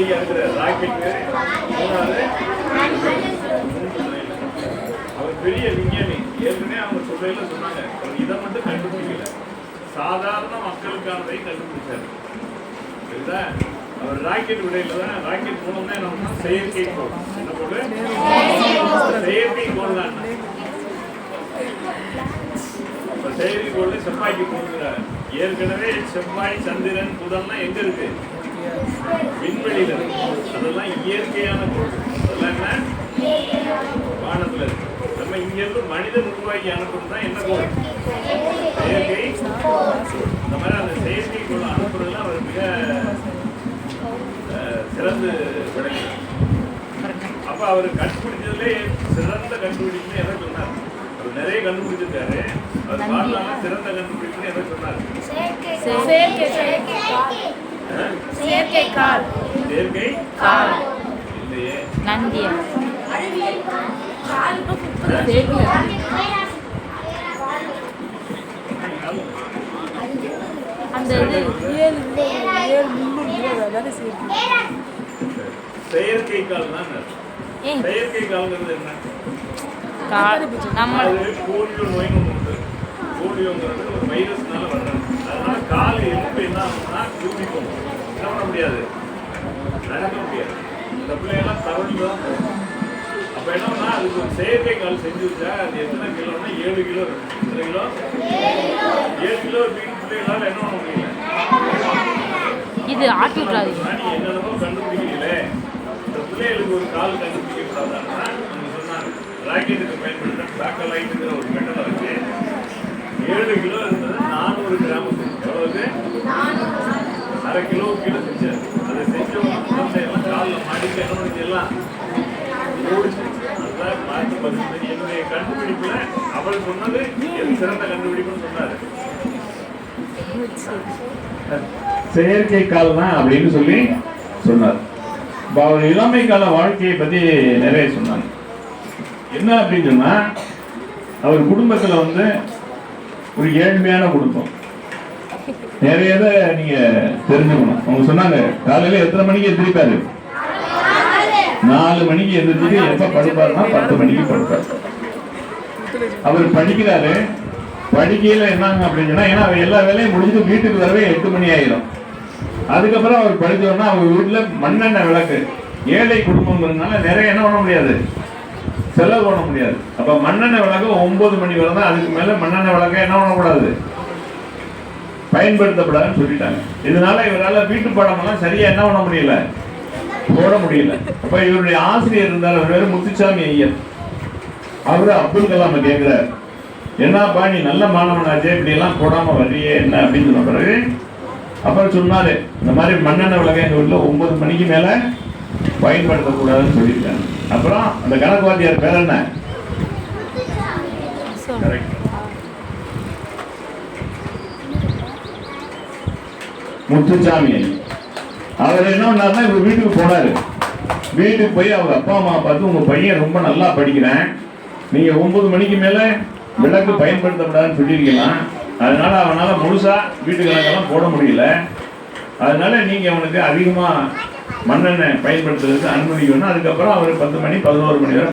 விண்வெளிக்கு அனுப்புற ராக்கெட். மூணாவது அவர் பெரிய விஞ்ஞானி. ஏற்கனவே அவங்க சொல்லையில சொன்னாங்க, அவர் இதை மட்டும் கண்டுபிடிக்கல, சாதாரண மக்களுக்கானதை கண்டுபிடிச்சார். சரிதா? அவர் ராக்கெட் விடையில தான், ராக்கெட் மூலம் தான் என்ன செயற்கைக்கோள். என்ன போடு? செயற்கைக்கோள் தான். செயற்கைக்கோள் செவ்வாய்க்கு போகிறார். ஏற்கனவே செவ்வாய், சந்திரன், புதன்லாம் எங்க இருக்கு? விண்வெளியில இருக்கு. அதெல்லாம் இயற்கையான கோள். அதெல்லாம் என்ன? வானத்துல இருக்கு. நம்ம இங்க இருந்து மனிதன் உருவாக்கி அனுப்புறது தான் என்ன கோள்? செயற்கை. இந்த மாதிரி அந்த செயற்கைக்கோள் அனுப்புறதுல அவர் மிக சிறந்து விளங்கினார். அப்ப அவர் கண்டுபிடிச்சதுலே சிறந்த கண்டுபிடிப்புன்னு எதை சொன்னார்? அவர் நிறைய கண்டுபிடிச்சிருக்காரு. அவர் பார்த்தாலும் சிறந்த கண்டுபிடிப்புன்னு எதை சொன்னார்? செயற்கை கால் இல்லையே, நந்தியா அந்த செயற்கை கால் தான். செயற்கை கால்ங்கிறது என்ன? போலியோ நோய்னு ஒன்று உண்டு. போலியோங்கிறது ஒரு வைரஸ்னால வர்றது. அதனால கால் எலும்பு என்ன ஆகும்னா தூக்கி போகும். என்ன பண்ண முடியாது, நடக்க முடியாது. இந்த பிள்ளைகள்லாம் தவறி தான் போகும். அப்போ என்னன்னா அதுக்கு ஒரு செயற்கை கால் செஞ்சு வச்சா அது எத்தனை கிலோன்னா 7 கிலோ இருக்கு. எத்தனை கிலோ? 7 கிலோ வீட்டு பிள்ளைகளால் என்ன பண்ண முடியல. இது ஆட்டி விட்றாது. நீ என்னென்னமோ கண்டுபிடிக்கிறீங்களே, இந்த பிள்ளைகளுக்கு ஒரு கால் கண்டுபிடிக்கப்படாதான்னா அவங்க சொன்னாங்க, ராக்கெட்டுக்கு பயன்படுத்த சாக்கலைட்டுங்கிற ஒரு மெட்டலை வச்சு 7 கிலோ இருந்தது 400 கிராமுக்கு. எவ்வளவுக்கு? 1/2 கிலோ கீழே செஞ்சாரு. அதை செஞ்சவங்க எல்லாம் காலில் மாடிக்கு என்ன பண்ணிக்கலாம் ஓடிச்சு. அதுதான் பார்த்து பார்த்து என்னுடைய கண்டுபிடிப்புல அவள் சொன்னது எது சிறந்த கண்டுபிடிப்புன்னு சொன்னாரு. செயற்கை கால் தான் அப்படின்னு சொல்லி சொன்னார். அவர் இளமை கால வாழ்க்கையை பத்தி நிறைய சொன்னாங்க. என்ன அப்படின்னு சொன்னா, அவர் குடும்பத்துல வந்து ஒரு ஏழ்மையான குடும்பம். நிறைய நீங்க தெரிஞ்சுக்கணும். அவங்க சொன்னாங்க, காலையில எத்தனை மணிக்கு எந்திரிப்பாரு? 4 மணிக்கு எந்திரிச்சு எப்ப படுப்பாருன்னா 10 மணிக்கு படுப்பாரு. அவர் படிக்கிறாரு. படிக்கையில என்னங்க அப்படின்னு சொன்னா, ஏன்னா அவர் எல்லா வேலையும் முடிஞ்சு வீட்டுக்கு வரவே 8 மணி ஆயிரும். அதுக்கப்புறம் அவர் படிச்சோம்னா அவர் வீட்டுல மண்ணெண்ணெய் விளக்கு, ஏழை குடும்பங்கிறதுனால நிறைய என்ன பண்ண முடியாது, செலவு பண்ண முடியாது. அப்ப மண்ணெண்ணெய் விளக்கு 9 மணி வரை தான். அதுக்கு மேல மண்ணெண்ணெய் விளக்க என்ன பண்ணக்கூடாது, பயன்படுத்தப்படாதுன்னு சொல்லிட்டாங்க. இதனால இவரால் வீட்டு பாடம் எல்லாம் சரியா என்ன பண்ண முடியல, போட முடியல. அப்ப இவருடைய ஆசிரியர் இருந்தார், அவர் பேரு முத்துசாமி ஐயர். அவரு அப்துல் கலாம் கேட்கிறார், என்னப்பா நீ நல்ல மாணவனாச்சே, இப்படி எல்லாம் போடாம வர்றியே என்ன அப்படின்னு சொன்ன பிறகு அப்புறம் சொன்னாரு, இந்த மாதிரி மண்ணெண்ணெய் விளக்க எங்க வீட்டுல 9 மணிக்கு மேல பயன்படுத்தக்கூடாதுன்னு சொல்லியிருக்காங்க. அப்புறம் அந்த கணக்கு வாத்தியார் பேர் என்ன? முத்துசாமி. அவர் என்ன பண்ணாருன்னா இவர் வீட்டுக்கு போனாரு. வீட்டுக்கு போய் அவங்க அப்பா அம்மா பார்த்து, உங்க பையன் ரொம்ப நல்லா படிக்கிறேன், நீங்க 9 மணிக்கு மேல விளக்கு பயன்படுத்தப்படாதுன்னு சொல்லியிருக்கலாம். அதனால அவனால முழுசா வீட்டு கணக்கெல்லாம் போட முடியல. அதனால நீங்க அவனுக்கு அதிகமா மண்ணெண்ணெய் பயன்படுத்துறதுக்கு அனுமதிக்கணும். அதுக்கப்புறம் அவர் 10 மணி 11 மணி வரை